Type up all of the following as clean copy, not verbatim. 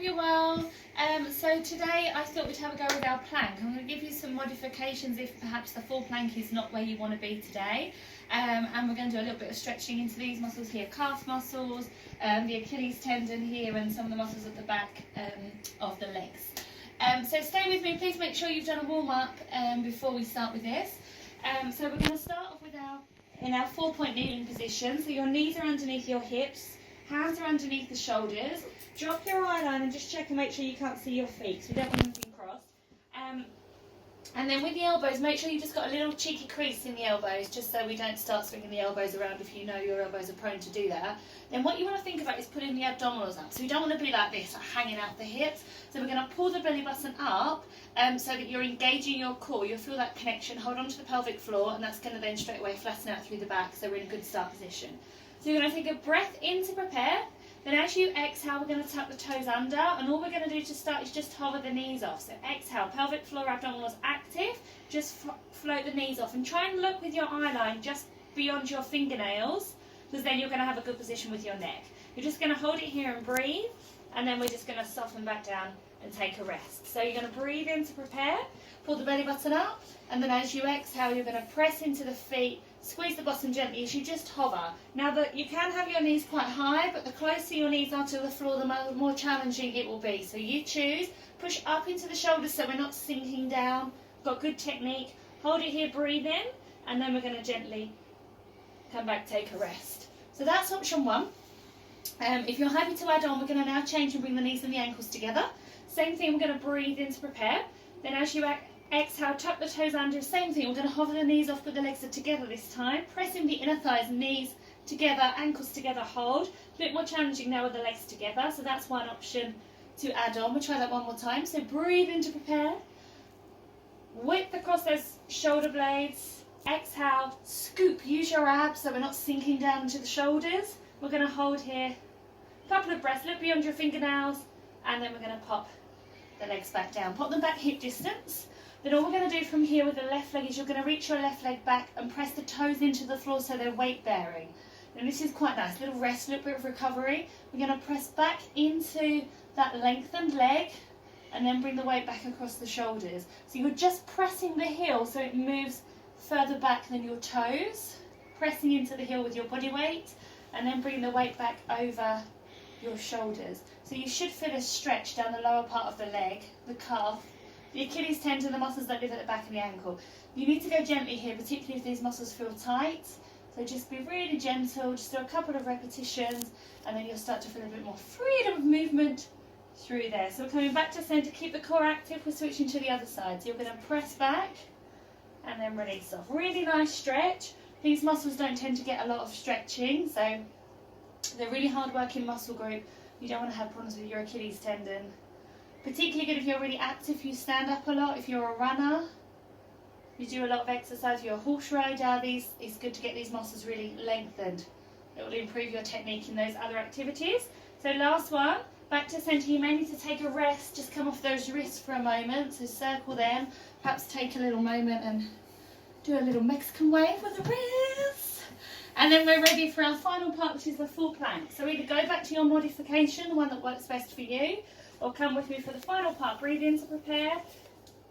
you're well. So today I thought we'd have a go with our plank. I'm going to give you some modifications if perhaps the full plank is not where you want to be today. And we're going to do a little bit of stretching into these muscles here, calf muscles, the Achilles tendon here, and some of the muscles at the back of the legs. So stay with me, please make sure you've done a warm-up before we start with this. So we're going to start off with in our 4-point kneeling position. So your knees are underneath your hips, hands are underneath the shoulders. Drop your eye line and just check and make sure you can't see your feet, so we don't want them to be crossed. And then with the elbows, make sure you've just got a little cheeky crease in the elbows, just so we don't start swinging the elbows around if you know your elbows are prone to do that. Then what you want to think about is putting the abdominals up. So we don't want to be like this, like hanging out the hips. So we're going to pull the belly button up so that you're engaging your core. You'll feel that connection. Hold on to the pelvic floor, and that's going to then straight away flatten out through the back, so we're in a good start position. So you're going to take a breath in to prepare. Then as you exhale, we're going to tuck the toes under, and all we're going to do to start is just hover the knees off. So exhale, pelvic floor, abdominals active, just float the knees off, and try and look with your eye line just beyond your fingernails, because then you're going to have a good position with your neck. You're just going to hold it here and breathe, and then we're just going to soften back down and take a rest. So you're going to breathe in to prepare, pull the belly button up, and then as you exhale, you're going to press into the feet, squeeze the bottom gently as you just hover. Now you can have your knees quite high, but the closer your knees are to the floor, the more challenging it will be. So you choose, push up into the shoulders so we're not sinking down. Got good technique. Hold it here, breathe in, and then we're going to gently come back, take a rest. So that's option one. If you're happy to add on, we're going to now change and bring the knees and the ankles together. Same thing, we're going to breathe in to prepare. Then as you exhale, tuck the toes under, same thing, we're going to hover the knees off, but the legs are together this time. Pressing the inner thighs, knees together, ankles together, hold. A bit more challenging now with the legs together, so that's one option to add on. We'll try that one more time. So breathe in to prepare. Width across those shoulder blades. Exhale, scoop, use your abs so we're not sinking down into the shoulders. We're going to hold here, a couple of breaths, look beyond your fingernails, and then we're going to pop the legs back down. Pop them back hip distance. Then all we're going to do from here with the left leg is you're going to reach your left leg back and press the toes into the floor so they're weight bearing. And this is quite nice, little rest, little bit of recovery. We're going to press back into that lengthened leg and then bring the weight back across the shoulders. So you're just pressing the heel so it moves further back than your toes. Pressing into the heel with your body weight and then bring the weight back over your shoulders. So you should feel a stretch down the lower part of the leg, the calf, the Achilles tendon, the muscles that live at the back of the ankle. You need to go gently here, particularly if these muscles feel tight. So just be really gentle, just do a couple of repetitions, and then you'll start to feel a bit more freedom of movement through there. So we're coming back to centre, keep the core active, we're switching to the other side. So you're going to press back and then release off. Really nice stretch. These muscles don't tend to get a lot of stretching, so they're a really hard working muscle group. You don't want to have problems with your Achilles tendon. Particularly good if you're really active, you stand up a lot, if you're a runner, you do a lot of exercise, if you're a horse rider, it's good to get these muscles really lengthened. It will improve your technique in those other activities. So last one, back to centre. You may need to take a rest, just come off those wrists for a moment, so circle them, perhaps take a little moment and do a little Mexican wave with the wrists. And then we're ready for our final part, which is the full plank. So either go back to your modification, the one that works best for you, or come with me for the final part. Breathe in to prepare.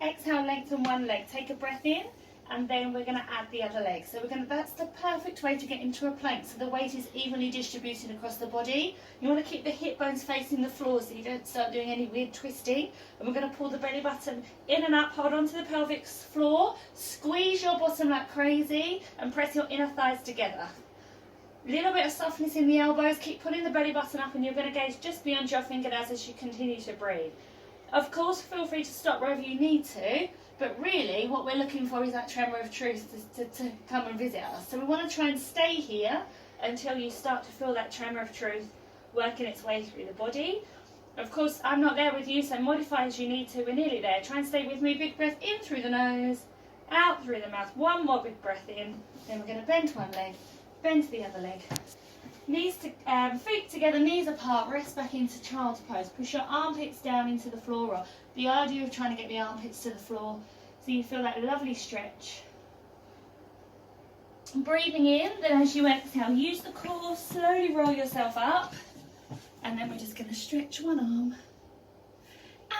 Exhale, lengthen one leg. Take a breath in, and then we're going to add the other leg. So that's the perfect way to get into a plank. So the weight is evenly distributed across the body. You want to keep the hip bones facing the floor so you don't start doing any weird twisting. And we're going to pull the belly button in and up. Hold on to the pelvic floor. Squeeze your bottom like crazy, and press your inner thighs together. Little bit of softness in the elbows, keep pulling the belly button up, and you're going to gaze just beyond your fingernails as you continue to breathe. Of course, feel free to stop wherever you need to, but really what we're looking for is that tremor of truth to come and visit us. So we want to try and stay here until you start to feel that tremor of truth working its way through the body. Of course, I'm not there with you, so modify as you need to. We're nearly there. Try and stay with me. Big breath in through the nose, out through the mouth. One more big breath in. Then we're going to bend one leg. Bend to the other leg. Knees to feet together, knees apart. Rest back into child's pose. Push your armpits down into the floor. Or the idea of trying to get the armpits to the floor so you feel that lovely stretch. Breathing in, then as you exhale, use the core. Slowly roll yourself up, and then we're just going to stretch one arm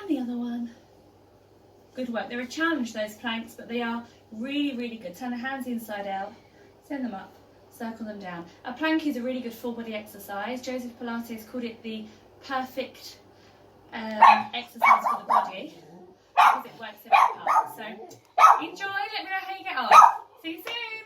And the other one. Good work. They're a challenge, those planks, but they are really, really good. Turn the hands inside out, send them up, circle them down. A plank is a really good full body exercise. Joseph Pilates called it the perfect exercise for